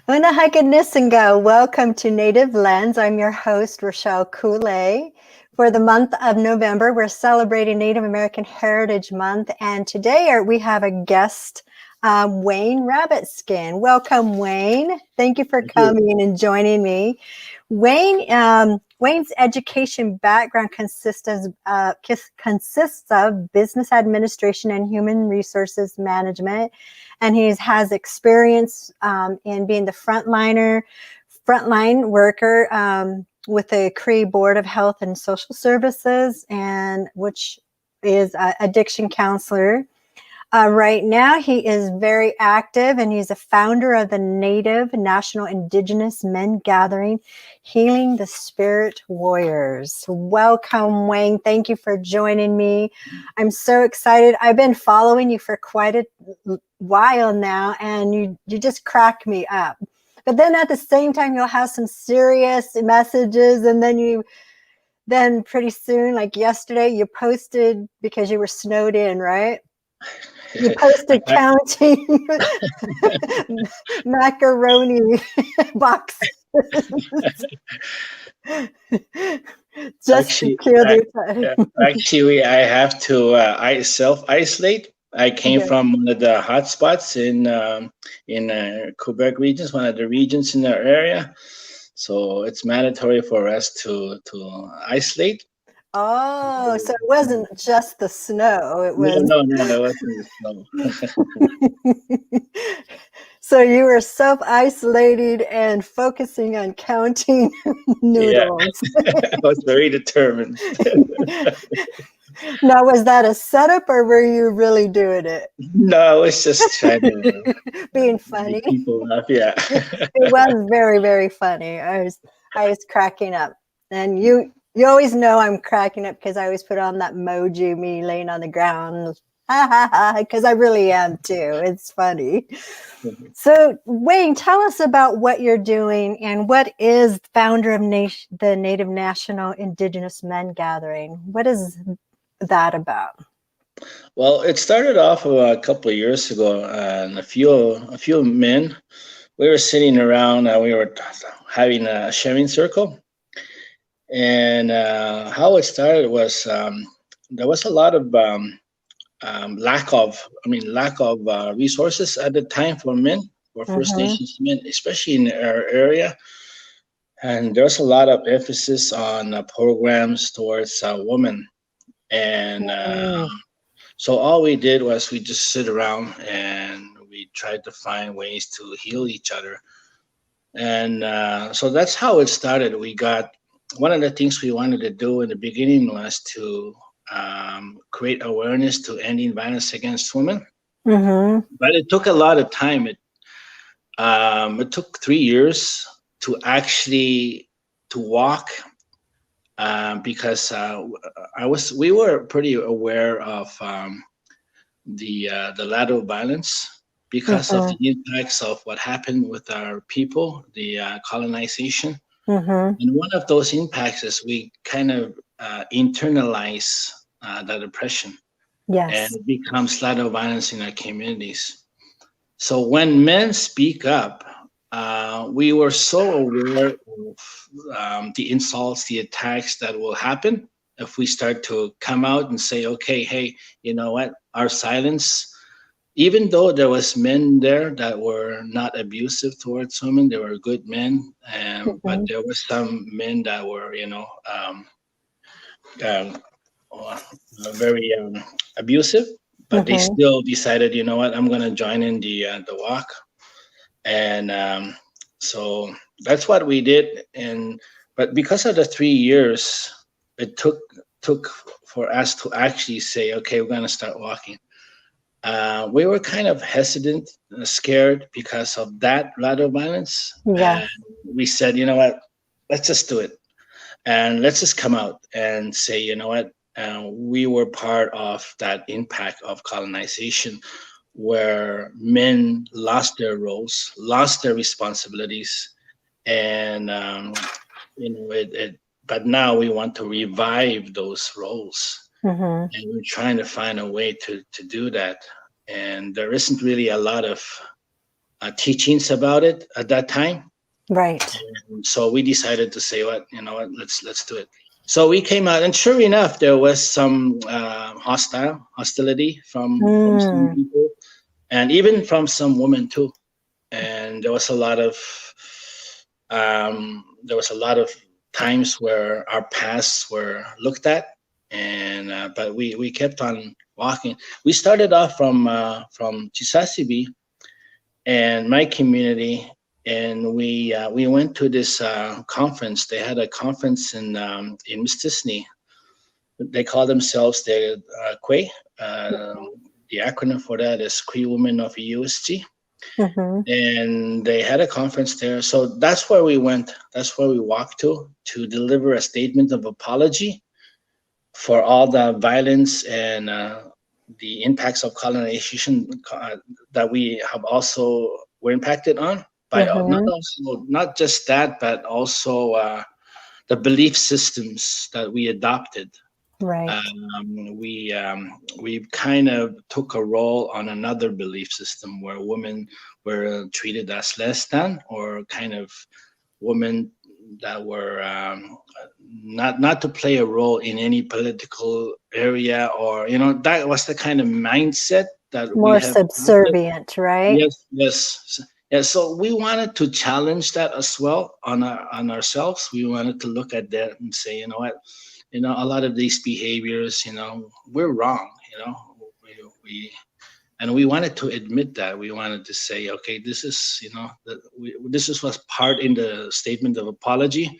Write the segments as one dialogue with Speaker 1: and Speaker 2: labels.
Speaker 1: Nisinga. Welcome to Native Lens. I'm your host, Rochelle Coulee. For the month of November, we're celebrating Native American Heritage Month, and today we have a guest, Wayne Rabbitskin. Welcome, Wayne. Thank you for coming and joining me. Wayne's education background consists of business administration and human resources management, and he has experience in being the frontline worker with the Cree Board of Health and Social Services, and which is addiction counselor. Right now, he is very active, and he's a founder of the National Indigenous Men Gathering, Healing the Spirit Warriors. Welcome, Wayne. Thank you for joining me. I'm so excited. I've been following you for quite a while now, and you just crack me up. But then at the same time, you'll have some serious messages, and then pretty soon, like yesterday, you posted because you were snowed in, right? You posted counting macaroni boxes just to kill the time.
Speaker 2: Actually, I have to self-isolate. I came from one of the hot spots in Quebec regions, one of the regions in our area. So it's mandatory for us to isolate.
Speaker 1: Oh, so it wasn't just the snow. It was
Speaker 2: no, it wasn't the
Speaker 1: snow. So you were self-isolating and focusing on counting noodles.
Speaker 2: Yeah. I was very determined.
Speaker 1: Now, was that a setup, or were you really doing it?
Speaker 2: No, I was just trying to
Speaker 1: being funny.
Speaker 2: Make people laugh, yeah.
Speaker 1: It was very, very funny. I was cracking up, and you always know I'm cracking up because I always put on that emoji, me laying on the ground, because I really am too. It's funny. Mm-hmm. So, Wayne, tell us about what you're doing, and what is founder of the Native National Indigenous Men Gathering. What is that about?
Speaker 2: Well, it started off a couple of years ago, and a few men. We were sitting around, we were having a sharing circle. And how it started was there was a lot of lack of resources at the time for men, for First Nations men, especially in our area. And there's a lot of emphasis on programs towards women. And so all we did was we just sit around and we tried to find ways to heal each other. And so that's how it started. One of the things we wanted to do in the beginning was to create awareness to ending violence against women. Mm-hmm. But it took a lot of time. It took 3 years to actually walk, because we were pretty aware of the lateral violence because of the impacts of what happened with our people, the colonization. Mm-hmm. And one of those impacts is we kind of internalize that oppression. Yes. And it becomes lateral violence in our communities. So when men speak up, we were so aware of the insults, the attacks that will happen if we start to come out and say, okay, hey, you know what, our silence, even though there was men there that were not abusive towards women, they were good men, but there were some men that were, very abusive, but they still decided, you know what, I'm going to join in the walk. And so that's what we did. But because of the 3 years, it took for us to actually say, okay, we're going to start walking. We were kind of hesitant, scared because of that lateral violence. Yeah. And we said, you know what, let's just do it. And let's just come out and say, you know what, we were part of that impact of colonization, where men lost their roles, lost their responsibilities. And, but now we want to revive those roles. Mm-hmm. And we're trying to find a way to do that. And there isn't really a lot of teachings about it at that time.
Speaker 1: Right.
Speaker 2: And so we decided to say, what, you know what, let's do it. So we came out, and sure enough, there was some hostility from some
Speaker 1: Mm.
Speaker 2: people, and even from some women too. And there was a lot of times where our pasts were looked at, and but we kept on walking. We started off from Chisasibi and my community, and we went to this conference. They had a conference in Mistissini. They call themselves the Cree. The acronym for that is Cree Women of USG.
Speaker 1: Mm-hmm.
Speaker 2: And they had a conference there. So that's where we went. That's where we walked to deliver a statement of apology for all the violence and the impacts of colonization that we have also were impacted on by
Speaker 1: Mm-hmm.
Speaker 2: not just that, but also the belief systems that we adopted.
Speaker 1: Right.
Speaker 2: We kind of took a role on another belief system where women were treated as less than, or kind of women that were not to play a role in any political area, or that was the kind of mindset that we
Speaker 1: More
Speaker 2: have.
Speaker 1: subservient, right?
Speaker 2: Yes. Yeah, so we wanted to challenge that as well on ourselves. We wanted to look at that and say, you know what, a lot of these behaviors, we're wrong. We wanted to admit that. We wanted to say, okay, this is, this is what's part in the statement of apology.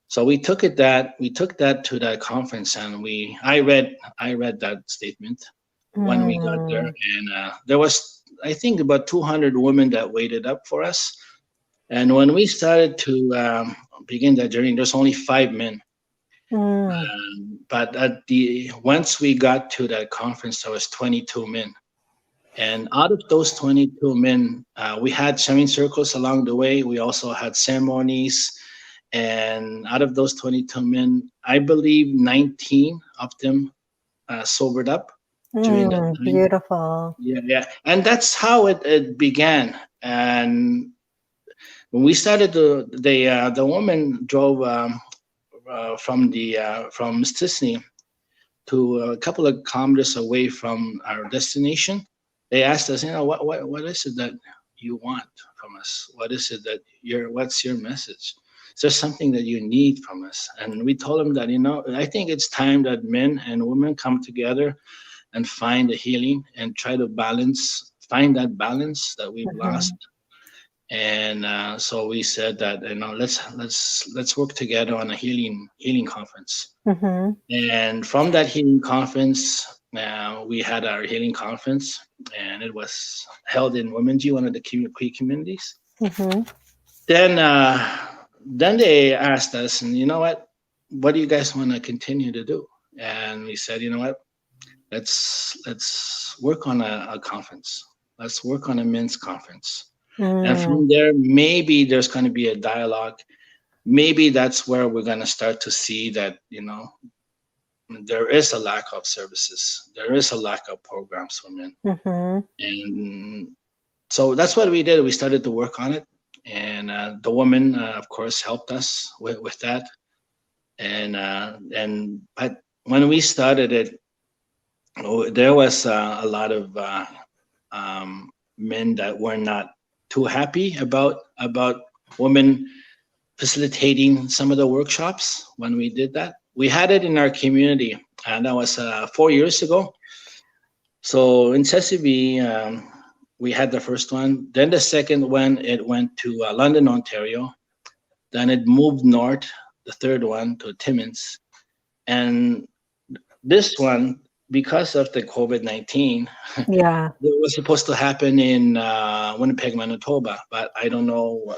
Speaker 2: So we took that to that conference, and I read that statement when we got there, and there was, I think, about 200 women that waited up for us. And when we started to begin that journey, there's only 5 men. But once we got to that conference, there was 22 men. And out of those 22 men, we had sharing circles along the way. We also had ceremonies. And out of those 22 men, I believe 19 of them sobered up during that time.
Speaker 1: Beautiful.
Speaker 2: Yeah. And that's how it began. And when we started, the woman drove from Mistissini to a couple of kilometers away from our destination. They asked us, what is it that you want from us? What is it that what's your message? Is there something that you need from us? And we told them that, I think it's time that men and women come together and find a healing and try to find that balance that we've lost. And so we said that, let's work together on a healing conference. And from that healing conference, we had our healing conference, and it was held in Womenji, one of the Cree communities. Then they asked us, and what do you guys want to continue to do? And we said, let's work on a conference. Let's work on a men's conference. And from there, maybe there's going to be a dialogue. Maybe that's where we're going to start to see that, there is a lack of services. There is a lack of programs for men. And so that's what we did. We started to work on it. And the woman, of course, helped us with that. But when we started it, there was a lot of men that were not too happy about women facilitating some of the workshops when we did that. We had it in our community, and that was 4 years ago. So in Chisasibi, we had the first one. Then the second one, it went to London, Ontario. Then it moved north, the third one, to Timmins. And this one, because of the COVID-19, it was supposed to happen in Winnipeg, Manitoba, but I don't know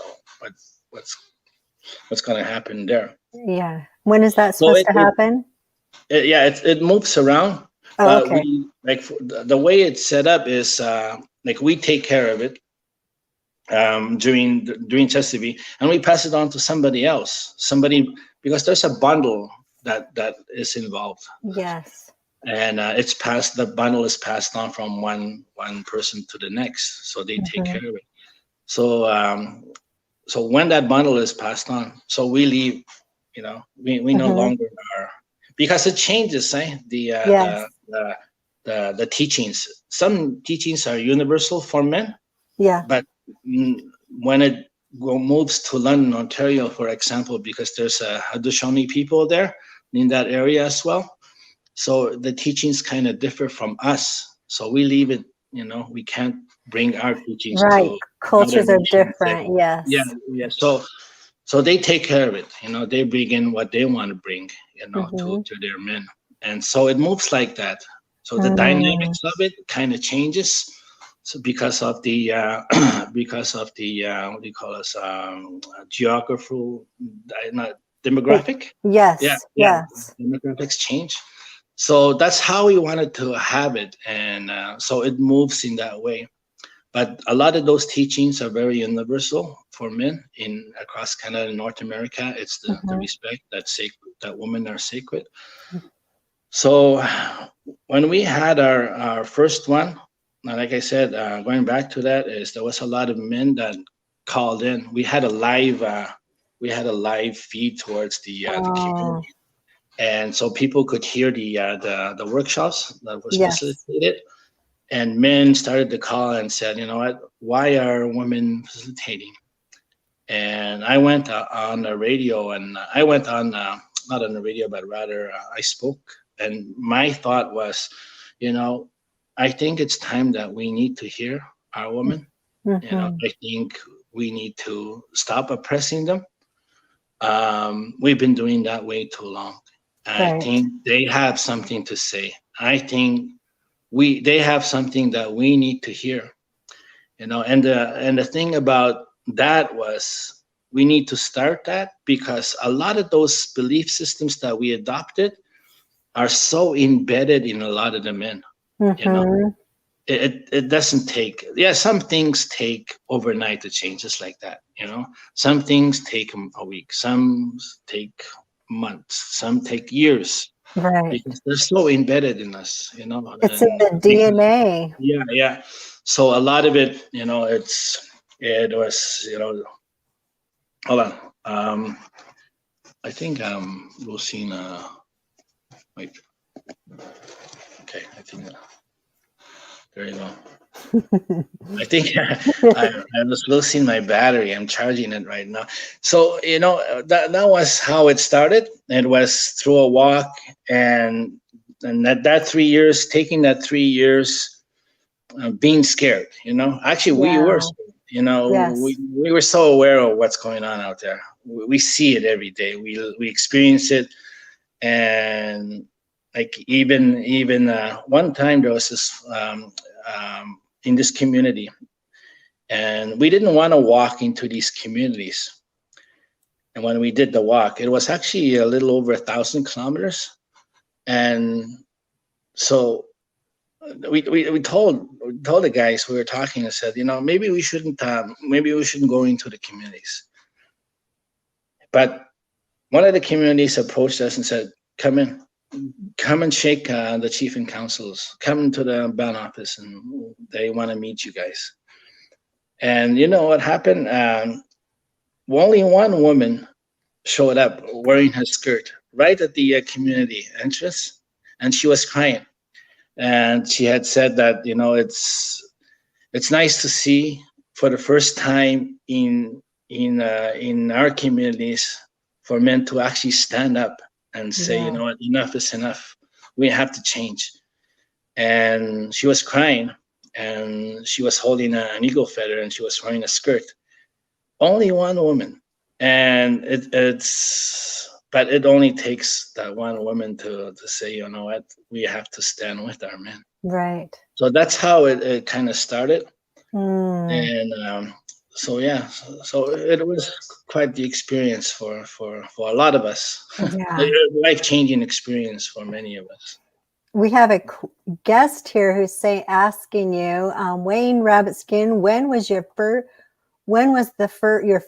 Speaker 2: what's going to happen there.
Speaker 1: Yeah. When is that supposed to happen?
Speaker 2: It moves around.
Speaker 1: Oh, okay.
Speaker 2: The way it's set up is we take care of it during Chisasibi, and we pass it on to somebody else. Because there's a bundle that is involved.
Speaker 1: Yes.
Speaker 2: And the bundle is passed on from one person to the next, so they take care of it. So when that bundle is passed on, so we leave, we no
Speaker 1: Mm-hmm.
Speaker 2: longer are, because it changes,
Speaker 1: Yes.
Speaker 2: the teachings. Some teachings are universal for men,
Speaker 1: Yeah.
Speaker 2: but when it moves to London, Ontario, for example, because there's a Haudenosaunee people there in that area as well, so the teachings kind of differ from us. So we leave it, we can't bring our teachings
Speaker 1: Right.
Speaker 2: to another
Speaker 1: Cultures are
Speaker 2: nation and say,
Speaker 1: different.
Speaker 2: yeah,
Speaker 1: Yes.
Speaker 2: yeah. So they take care of it. They bring in what they want to bring,
Speaker 1: Mm-hmm.
Speaker 2: to their men, and so it moves like that. So the
Speaker 1: Mm.
Speaker 2: dynamics of it kind of changes. So because of the because of the what do you call us, geographical, not demographic. Yeah,
Speaker 1: Yes.
Speaker 2: yeah,
Speaker 1: Yes.
Speaker 2: demographics change. So that's how we wanted to have it, and so it moves in that way. But a lot of those teachings are very universal for men in across Canada and North America. It's the
Speaker 1: Mm-hmm.
Speaker 2: respect that sacred, that women are sacred. So when we had our first one, like I said, going back to that, is there was a lot of men that called in. We had a live feed towards the
Speaker 1: Oh,
Speaker 2: community, and so people could hear the workshops that was
Speaker 1: yes.
Speaker 2: facilitated, and men started to call and said, you know what, why are women facilitating? And I went on the radio, and I went on, not on the radio, but rather I spoke. And my thought was, you know, I think it's time that we need to hear our women.
Speaker 1: Mm-hmm.
Speaker 2: I think we need to stop oppressing them. We've been doing that way too long. I
Speaker 1: Right.
Speaker 2: think they have something to say. I think they have something that we need to hear. And the thing about that was, we need to start that, because a lot of those belief systems that we adopted are so embedded in a lot of the men. you know
Speaker 1: Mm-hmm.
Speaker 2: it doesn't take, yeah, some things take overnight to change, just like that. Some things take a week, some take months, some take years,
Speaker 1: Right.
Speaker 2: because they're so embedded in us.
Speaker 1: It's in
Speaker 2: And
Speaker 1: the DNA.
Speaker 2: yeah, yeah. So a lot of it, it was, hold on. I think Lucina. Wait. Okay, I think there you go. I think I was losing my battery. I'm charging it right now. So that was how it started. It was through a walk, and that 3 years, taking that 3 years, being scared. Actually, we were
Speaker 1: Yeah.
Speaker 2: scared.
Speaker 1: Yes.
Speaker 2: We were so aware of what's going on out there. We see it every day. We experience it. And like, even one time, there was this, in this community, and we didn't want to walk into these communities. And when we did the walk, it was actually a little over 1,000 kilometers. And so we told the guys we were talking, and said, maybe we shouldn't go into the communities. But one of the communities approached us and said, come and shake the chief and councils, come to the band office, and they want to meet you guys. And you know what happened? Only one woman showed up wearing her skirt right at the community entrance, and she was crying. And she had said that, it's nice to see, for the first time in our communities, for men to actually stand up and say, you
Speaker 1: Yeah.
Speaker 2: know what, enough is enough. We have to change. And she was crying, and she was holding an eagle feather, and she was wearing a skirt. Only one woman. And but it only takes that one woman to say, you know what, we have to stand with our men.
Speaker 1: Right.
Speaker 2: So that's how it kind of started.
Speaker 1: Mm.
Speaker 2: And so yeah, so it was quite the experience for a lot of us. A
Speaker 1: Yeah.
Speaker 2: life-changing experience for many of us.
Speaker 1: We have a guest here who's asking you, Wayne Rabbitskin, when was your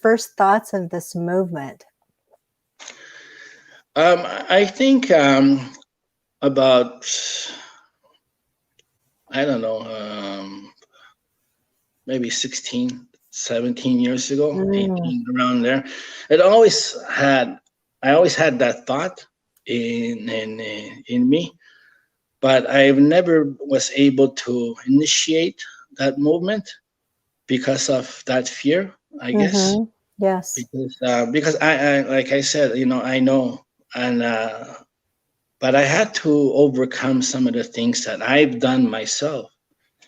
Speaker 1: first thoughts of this movement?
Speaker 2: I think about, I don't know, maybe 16, 17 years ago,
Speaker 1: Mm.
Speaker 2: 18, around there. I always had that thought in me, but I never was able to initiate that movement because of that fear, I guess.
Speaker 1: Mm-hmm. Yes.
Speaker 2: Because I like I said, I know, and but I had to overcome some of the things that I've done myself.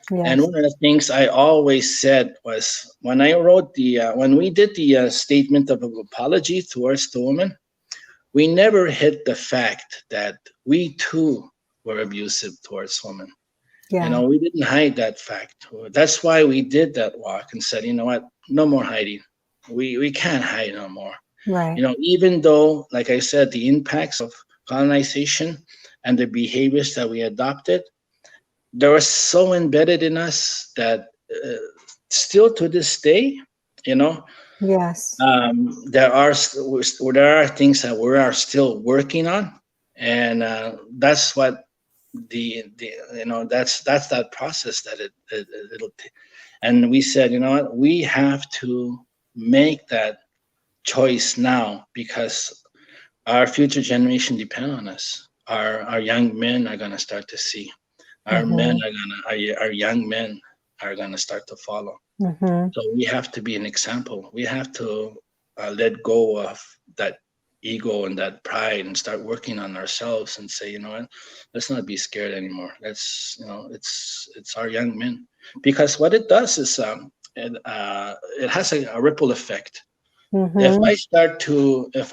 Speaker 2: And
Speaker 1: Yes.
Speaker 2: one of the things I always said was when I wrote when we did the statement of apology towards the woman, we never hid the fact that we too were abusive towards women.
Speaker 1: Yeah.
Speaker 2: We didn't hide that fact. That's why we did that walk and said, you know what, no more hiding. We can't hide no more.
Speaker 1: Right.
Speaker 2: Even though, like I said, the impacts of colonization and the behaviors that we adopted, they were so embedded in us that still to this day, you know,
Speaker 1: Yes.
Speaker 2: there are things that we are still working on, and that's what that's that process that it'll take. And we said, you know what, we have to make that choice now because our future generation depend on us. Our young men are gonna start to see. Our men
Speaker 1: Mm-hmm.
Speaker 2: are our young men are gonna start to follow.
Speaker 1: Mm-hmm.
Speaker 2: So we have to be an example. We have to let go of that ego and that pride and start working on ourselves and say, you know what, let's not be scared anymore. It's our young men, because what it does is it has a ripple effect.
Speaker 1: Mm-hmm.
Speaker 2: If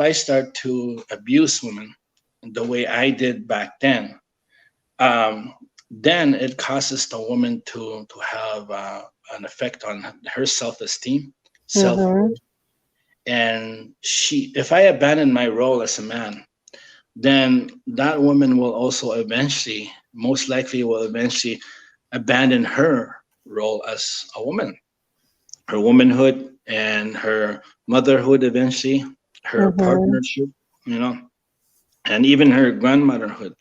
Speaker 2: I start to abuse women the way I did back then it causes the woman to have an effect on her self-esteem, self,
Speaker 1: Mm-hmm.
Speaker 2: and if I abandon my role as a man, then that woman will also eventually, most likely, will eventually abandon her role as a woman, her womanhood and her motherhood eventually, her
Speaker 1: Mm-hmm.
Speaker 2: partnership, you know, and even her grandmotherhood.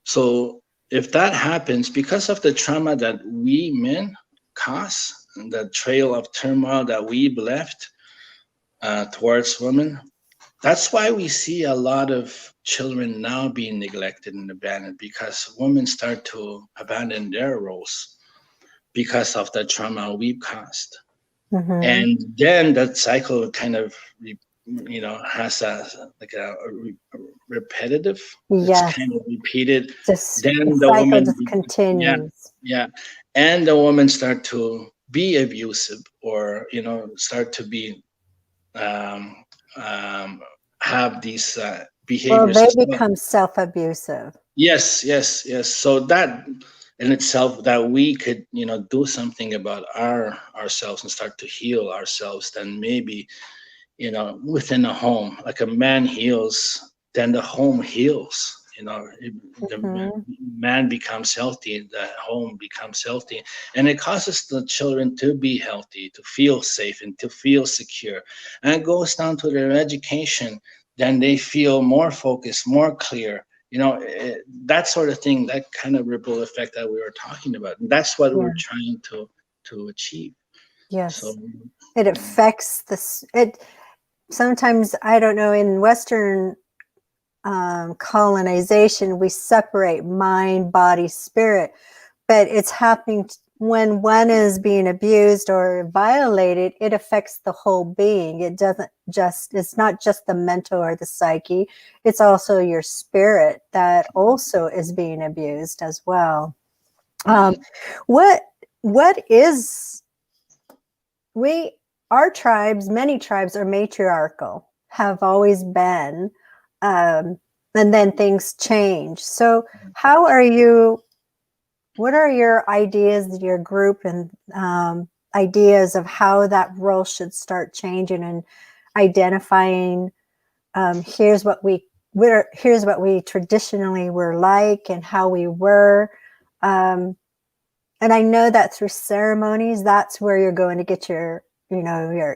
Speaker 2: So if that happens because of the trauma that we men cause, and the trail of turmoil that we've left towards women, that's why we see a lot of children now being neglected and abandoned, because women start to abandon their roles because of the trauma we've caused.
Speaker 1: Mm-hmm.
Speaker 2: And then that cycle kind of has a repetitive, it's
Speaker 1: Yes.
Speaker 2: kind of repeated.
Speaker 1: Just the
Speaker 2: Then the
Speaker 1: cycle
Speaker 2: woman
Speaker 1: just
Speaker 2: yeah,
Speaker 1: continues.
Speaker 2: yeah, and the woman start to be abusive, or start to be um, um, have these
Speaker 1: Well,
Speaker 2: behaviors
Speaker 1: they
Speaker 2: as well.
Speaker 1: become self-abusive.
Speaker 2: Yes, yes, yes. So that in itself, that we could do something about ourselves and start to heal ourselves, then maybe within a home, like a man heals, then the home heals. The
Speaker 1: Mm-hmm.
Speaker 2: man becomes healthy, the home becomes healthy, and it causes the children to be healthy, to feel safe, and to feel secure. And it goes down to their education. Then they feel more focused, more clear. That sort of thing, that kind of ripple effect that we were talking about. And that's what
Speaker 1: Yeah.
Speaker 2: we're trying to achieve. So.
Speaker 1: Yes. It affects this. It sometimes, I don't know, in Western colonization, we separate mind, body, spirit, but it's happening when one is being abused or violated. It affects the whole being. It's not just the mental or the psyche, it's also your spirit that also is being abused as well. um, what what is we our tribes, many tribes are matriarchal, have always been, um, and then things change. So how are you, what are your ideas, your group, and ideas of how that role should start changing and identifying, here's what we traditionally were like and how we were, um, and I know that through ceremonies, that's where you're going to get your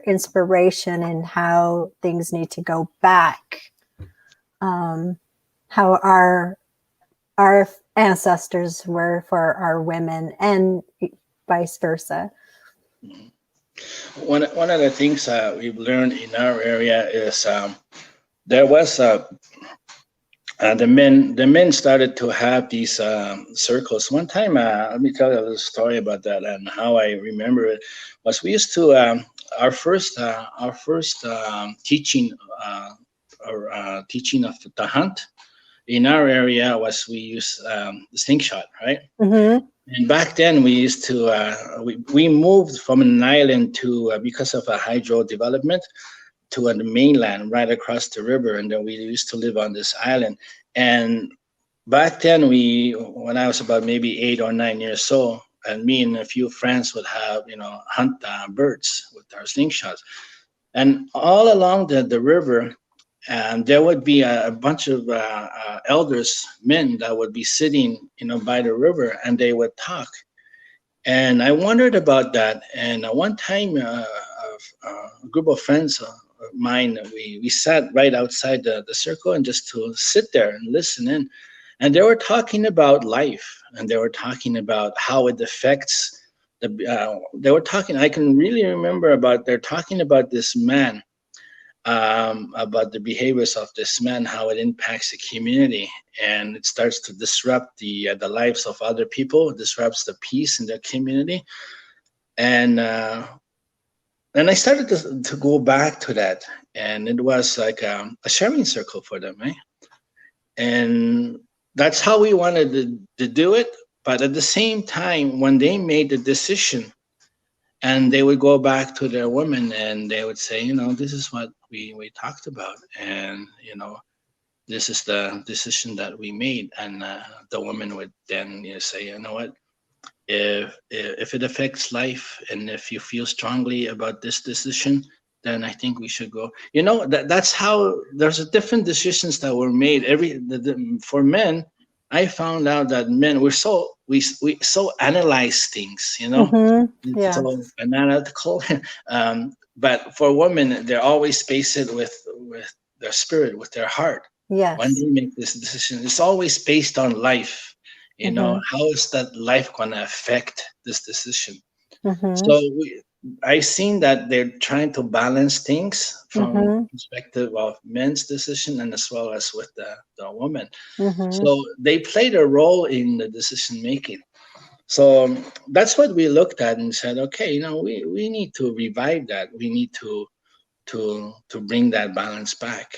Speaker 1: inspiration and how things need to go back. How our ancestors were for our women and vice versa.
Speaker 2: One of the things we've learned in our area is there was the men started to have these circles. One time, let me tell you a little story about that and how I remember it. Was we used to our first teaching teaching of the hunt in our area was we use the slingshot, right?
Speaker 1: Mm-hmm.
Speaker 2: And back then we used to we moved from an island to because of a hydro development to the mainland right across the river, and then we used to live on this island. And back then, when I was about maybe 8 or 9 years old, and me and a few friends would have hunt birds with our slingshots, and all along the river. And there would be a bunch of elders, men that would be sitting, by the river, and they would talk. And I wondered about that. And one time, a group of friends of mine, we sat right outside the circle and just to sit there and listen in. And they were talking about life, and they were talking about how it affects the. They were talking. I can really remember they're talking about this man, about the behaviors of this man, how it impacts the community, and it starts to disrupt the lives of other people, disrupts the peace in the community, and I started to go back to that, and it was like a sharing circle for them, eh? And that's how we wanted to do it. But at the same time, when they made the decision, and they would go back to their women and they would say, this is what we talked about, and this is the decision that we made. And the woman would then say, you know what, if it affects life, and if you feel strongly about this decision, then I think we should go. That's how there's a different decisions that were made. For men, I found out that men we so analyze things,
Speaker 1: Mm-hmm.
Speaker 2: it's
Speaker 1: Yeah.
Speaker 2: so analytical. But for women, they're always based it with their spirit, with their heart. When
Speaker 1: Yes.
Speaker 2: they make this decision, it's always based on life.
Speaker 1: Mm-hmm.
Speaker 2: How is that life going to affect this decision?
Speaker 1: Mm-hmm.
Speaker 2: So I seen that they're trying to balance things from
Speaker 1: Mm-hmm.
Speaker 2: perspective of men's decision and as well as with the woman.
Speaker 1: Mm-hmm.
Speaker 2: So they played a role in the decision making. So that's what we looked at and said, okay, we need to revive that. We need to bring that balance back.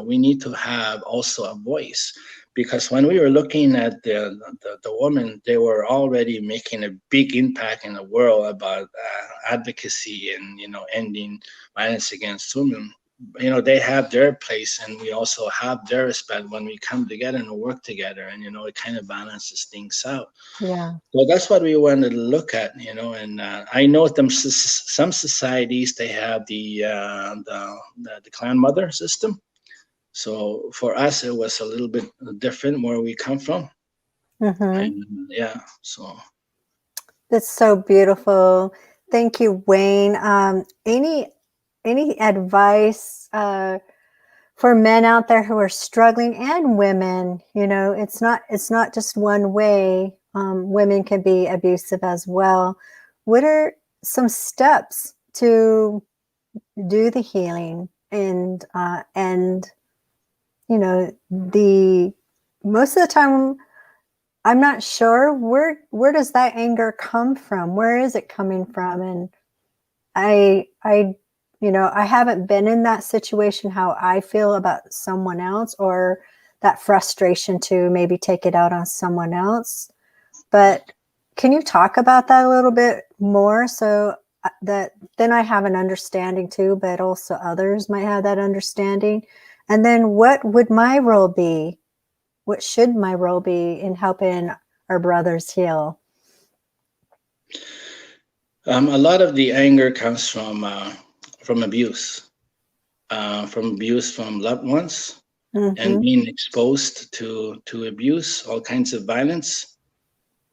Speaker 2: We need to have also a voice, because when we were looking at the women, they were already making a big impact in the world about advocacy and ending violence against women. They have their place, and we also have their respect when we come together and work together, and it kind of balances things out.
Speaker 1: Yeah.
Speaker 2: So that's what we wanted to look at, and I know some societies, they have the clan mother system. So for us, it was a little bit different where we come from,
Speaker 1: Mm-hmm.
Speaker 2: and yeah, so.
Speaker 1: That's so beautiful. Thank you, Wayne. Any advice for men out there who are struggling, and women? It's not just one way. Women can be abusive as well. What are some steps to do the healing and the most of the time I'm not sure where does that anger come from? Where is it coming from? And I haven't been in that situation, how I feel about someone else, or that frustration to maybe take it out on someone else. But can you talk about that a little bit more, so that then I have an understanding too, but also others might have that understanding? And then what would my role be? What should my role be in helping our brothers heal?
Speaker 2: A lot of the anger comes from abuse, from loved ones, and
Speaker 1: Mm-hmm.
Speaker 2: being exposed to abuse, all kinds of violence,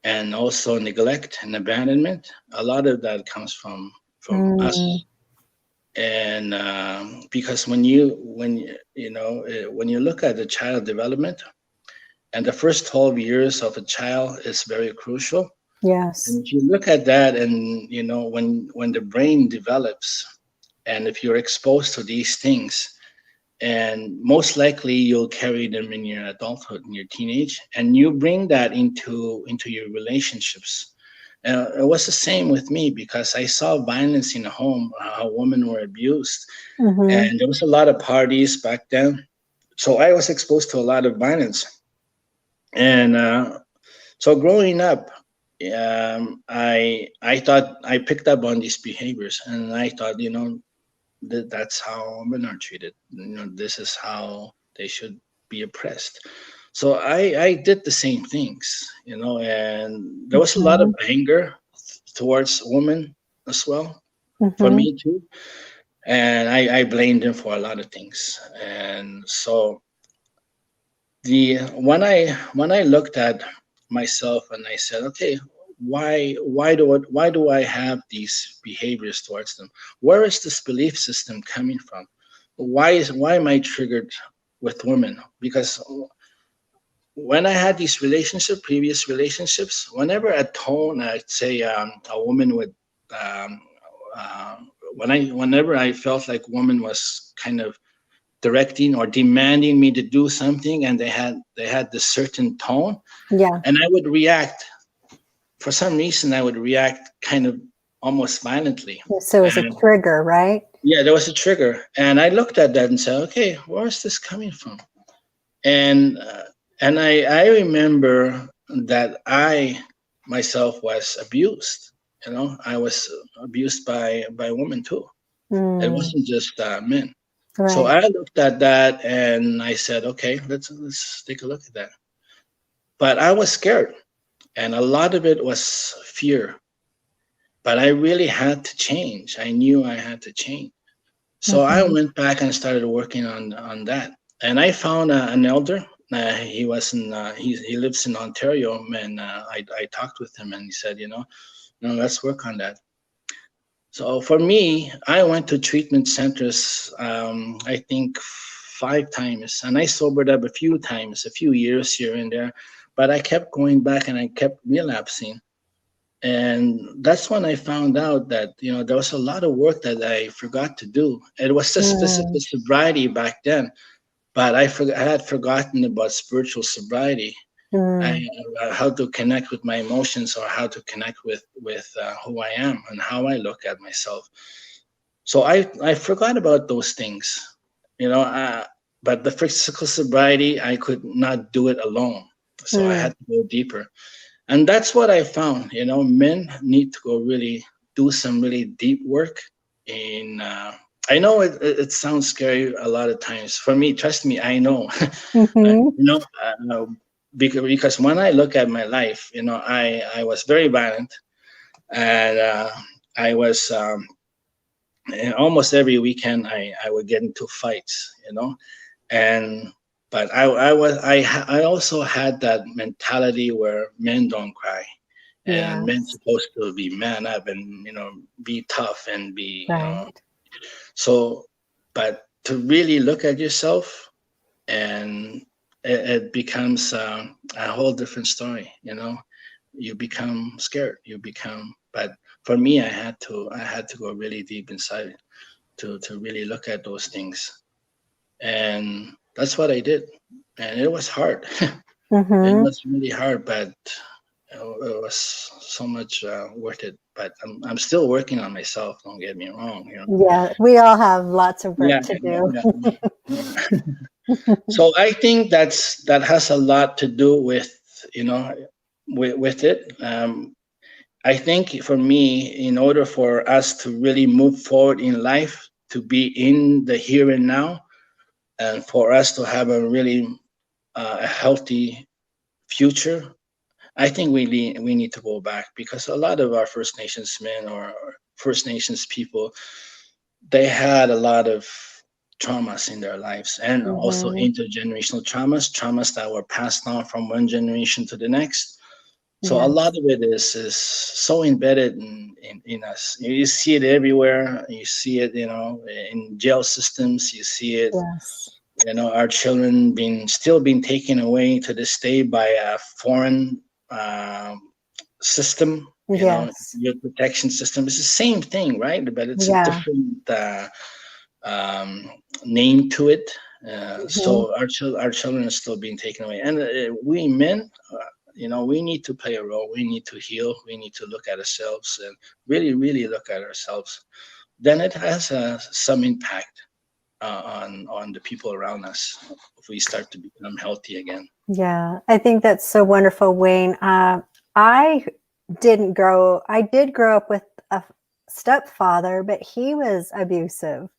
Speaker 2: and also neglect and abandonment. A lot of that comes from
Speaker 1: Mm,
Speaker 2: us. And because when you look at the child development, and the first 12 years of a child is very crucial.
Speaker 1: Yes.
Speaker 2: And if you look at that, and when the brain develops, and if you're exposed to these things, and most likely you'll carry them in your adulthood, in your teenage, and you bring that into your relationships. It was the same with me, because I saw violence in the home, how women were abused,
Speaker 1: Mm-hmm.
Speaker 2: and there was a lot of parties back then. So I was exposed to a lot of violence, and so growing up, I thought I picked up on these behaviors, and I thought, that's how women are treated. This is how they should be oppressed. So I did the same things, and there was a lot of
Speaker 1: Mm-hmm.
Speaker 2: anger towards women as well, for
Speaker 1: Mm-hmm.
Speaker 2: me too. And I blamed them for a lot of things. And so the when I looked at myself, and I said, okay, why do I have these behaviors towards them? Where is this belief system coming from? Why am I triggered with women? Because when I had these previous relationships, whenever a tone, I'd say, a woman would, um, uh, whenever I felt like woman was kind of directing or demanding me to do something, and they had this certain tone,
Speaker 1: Yeah.
Speaker 2: and I would react. For some reason, I would react kind of almost violently.
Speaker 1: So it's a
Speaker 2: And
Speaker 1: trigger, right?
Speaker 2: yeah, there was a trigger, and I looked at that and said, okay, where is this coming from? And uh, and I remember that I myself was abused. I was abused by women too. It
Speaker 1: Mm,
Speaker 2: wasn't just men. So
Speaker 1: right.
Speaker 2: I looked at that and I said, okay, let's take a look at that. But I was scared, and a lot of it was fear. But I really had to change. I knew I had to change. So I
Speaker 1: Mm-hmm.
Speaker 2: went back and started working on that. And I found an elder. He was in he lives in Ontario, and I talked with him, and he said, let's work on that. So for me, I went to treatment centers, I think 5 times, and I sobered up a few times, a few years here and there, but I kept going back and I kept relapsing. And that's when I found out that, there was a lot of work that I forgot to do. It was just physical
Speaker 1: Mm,
Speaker 2: sobriety back then, but I had forgotten about spiritual sobriety. I,
Speaker 1: mm,
Speaker 2: how to connect with my emotions, or how to connect with who I am and how I look at myself. So I forgot about those things, you know. But the physical sobriety, I could not do it alone, so I
Speaker 1: mm.
Speaker 2: had to go deeper, and that's what I found. Men need to go really do some really deep work. In I know it sounds scary a lot of times. For me, trust me, I know.
Speaker 1: Mm-hmm.
Speaker 2: Because when I look at my life, I was very violent, and I was. And almost every weekend I would get into fights, and but I also had that mentality where men don't cry, and men
Speaker 1: Yes.
Speaker 2: supposed to be man up, and be tough, and be
Speaker 1: Right.
Speaker 2: so. But to really look at yourself, and it becomes a whole different story. You become scared, but for me, I had to go really deep inside to really look at those things, and that's what I did. And it was hard. It
Speaker 1: Mm-hmm.
Speaker 2: was really hard, but it was so much worth it. But I'm still working on myself, don't get me wrong.
Speaker 1: Yeah, we all have lots of work
Speaker 2: Yeah,
Speaker 1: to
Speaker 2: yeah,
Speaker 1: do.
Speaker 2: yeah, yeah. So I think that has a lot to do with, with it. I think for me, in order for us to really move forward in life, to be in the here and now, and for us to have a really a healthy future, I think we need to go back, because a lot of our First Nations men, or First Nations people, they had a lot of traumas in their lives, and also
Speaker 1: Mm-hmm.
Speaker 2: intergenerational traumas that were passed on from one generation to the next. So a lot
Speaker 1: Yes.
Speaker 2: of it is so embedded in us. You see it everywhere. You see it, in jail systems. You see it,
Speaker 1: Yes.
Speaker 2: our children being taken away to this day by foreign system,
Speaker 1: Yes.
Speaker 2: your protection system. It's the same thing, right? But it's a
Speaker 1: Yeah.
Speaker 2: different name to it.
Speaker 1: Mhm.
Speaker 2: So our children are still being taken away, and we men, we need to play a role. We need to heal. We need to look at ourselves and really, really look at ourselves. Then it has some impact on the people around us if we start to become healthy again.
Speaker 1: Yeah, I think that's so wonderful, Wayne. I I did grow up with a stepfather, but he was abusive,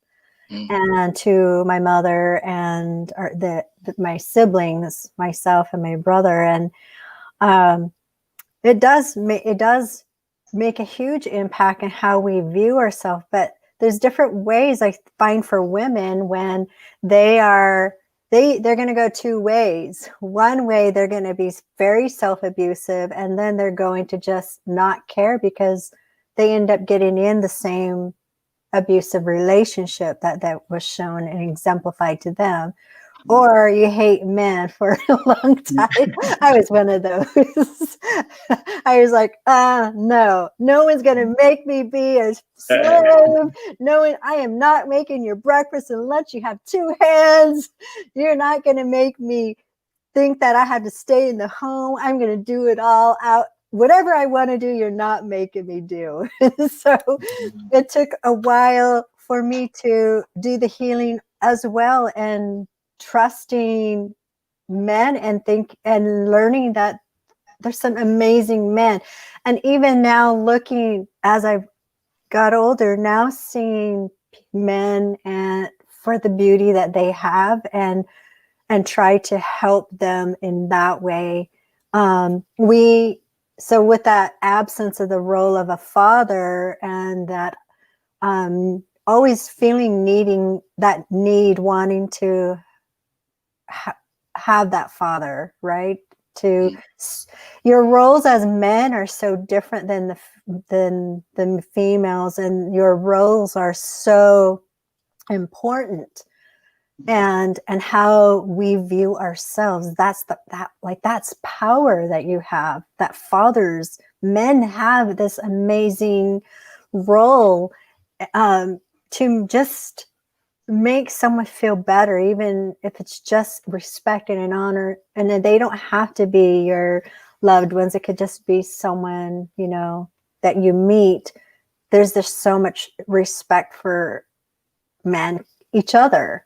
Speaker 2: Mm,
Speaker 1: and to my mother and my siblings, myself and my brother, and um, it does make a huge impact in how we view ourselves. But there's different ways I find for women when they are they're going to go two ways. One way, they're going to be very self-abusive, and then they're going to just not care because they end up getting in the same abusive relationship that was shown and exemplified to them. Or you hate men for a long time. I was one of those. I was like, no one's going to make me be a slave. No one, I am not making your breakfast and lunch. You have two hands. You're not going to make me think that I had to stay in the home. I'm going to do it all out. Whatever I want to do, you're not making me do. So it took a while for me to do the healing as well, and trusting men and learning that there's some amazing men. And even now, looking as I've got older, now seeing men and for the beauty that they have, and try to help them in that way. So with that absence of the role of a father, and that always feeling wanting to have that father, right? To
Speaker 2: mm,
Speaker 1: your roles as men are so different than the females, and your roles are so important, and how we view ourselves. That's power that you have, that men have this amazing role, to just make someone feel better, even if it's just respect and an honor. And then they don't have to be your loved ones. It could just be someone, that you meet. There's just so much respect for men, each other.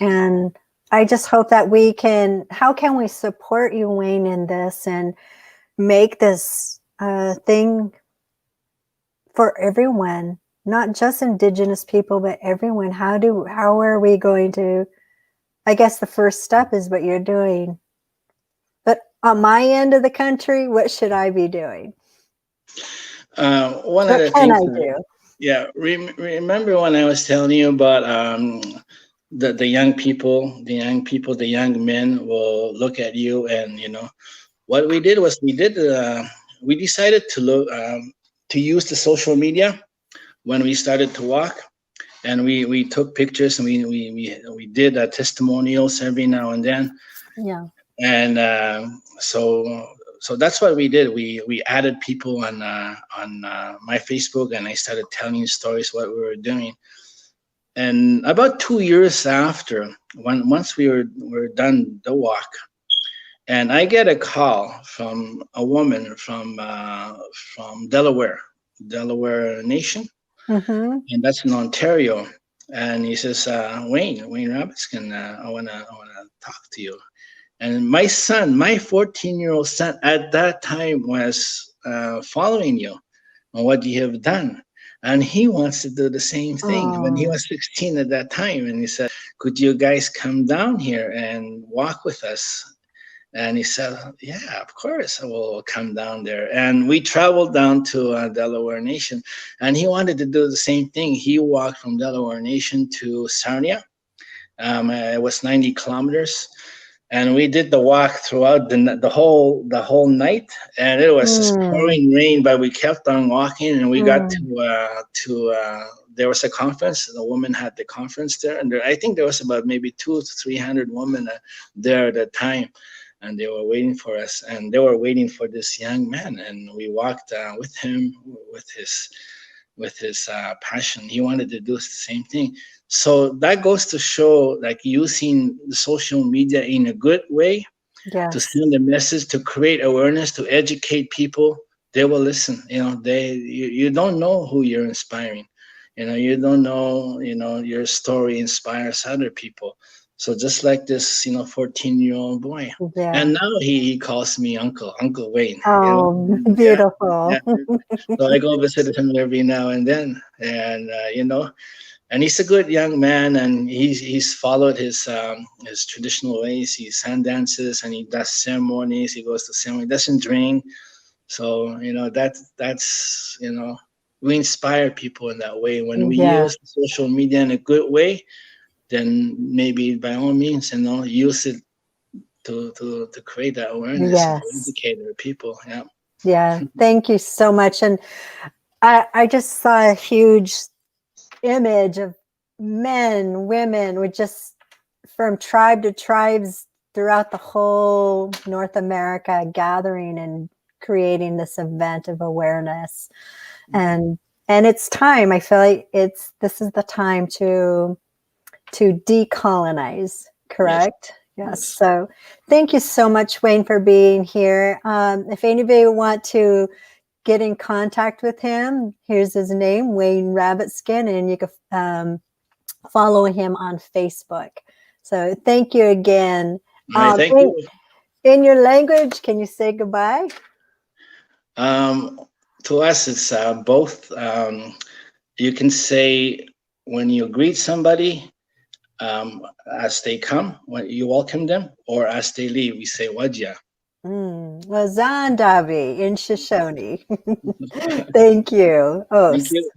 Speaker 1: And I just hope that how can we support you, Wayne, in this, and make this thing for everyone, not just Indigenous people, but everyone. How are we going to, I guess the first step is what you're doing. But on my end of the country, what should I be doing?
Speaker 2: One of
Speaker 1: What
Speaker 2: the
Speaker 1: can
Speaker 2: things,
Speaker 1: I do?
Speaker 2: yeah, remember when I was telling you about the young people, the young men will look at you, and what we did was we decided to use the social media when we started to walk, and we took pictures, and we did testimonials every now and then,
Speaker 1: Yeah.
Speaker 2: and so that's what we did. We added people on my Facebook, and I started telling stories what we were doing. And about 2 years after, once we were done the walk, and I get a call from a woman from Delaware Nation,
Speaker 1: Mm-hmm.
Speaker 2: and that's in Ontario. And he says, Wayne Rabbitskin, I wanna talk to you. And my son, my 14-year-old son at that time was following you on what you have done. And he wants to do the same thing when he
Speaker 1: Oh.
Speaker 2: was 16 at that time. And he said, could you guys come down here and walk with us? And he said, yeah, of course, I will come down there. And we traveled down to Delaware Nation. And he wanted to do the same thing. He walked from Delaware Nation to Sarnia. It was 90 kilometers, and we did the walk throughout the whole night, and it was just
Speaker 1: Mm,
Speaker 2: pouring rain, but we kept on walking, and we got
Speaker 1: mm,
Speaker 2: to there was a conference. The woman had the conference there, and I think there was about maybe 200 to 300 women there at the time. and they were waiting for us, and they were waiting for this young man, and we walked with him with his passion. He wanted to do the same thing. So that goes to show, like, using the social media in a good way to
Speaker 1: Yes.
Speaker 2: send a message, to create awareness, to educate people. They will listen. You don't know who you're inspiring. You don't know, your story inspires other people. So just like this, 14-year-old boy.
Speaker 1: Yeah.
Speaker 2: And now he calls me Uncle Wayne.
Speaker 1: Oh,
Speaker 2: Yeah.
Speaker 1: beautiful.
Speaker 2: So I go visit him every now and then. And, and he's a good young man, and he's followed his traditional ways. He sand dances and he does ceremonies. He goes to ceremony, doesn't drink. So that's we inspire people in that way. When we
Speaker 1: Yeah.
Speaker 2: use social media in a good way, then maybe by all means, use it to create that awareness and to
Speaker 1: Yes.
Speaker 2: educate our people. Yeah.
Speaker 1: Yeah. Thank you so much. And I just saw a huge image of men, women, with just from tribe to tribes throughout the whole North America gathering and creating this event of awareness. And it's time. I feel like this is the time to decolonize, correct? Yes. So thank you so much, Wayne, for being here. If anybody want to get in contact with him, here's his name, Wayne Rabbitskin, and you can follow him on Facebook. So thank you again.
Speaker 2: All right, thank you.
Speaker 1: In your language, can you say goodbye?
Speaker 2: To us, it's both. You can say, when you greet somebody, as they come, when you welcome them, or as they leave, we say wajia.
Speaker 1: Wazandabi in Shoshone. Thank you. Oh,
Speaker 2: Thank you.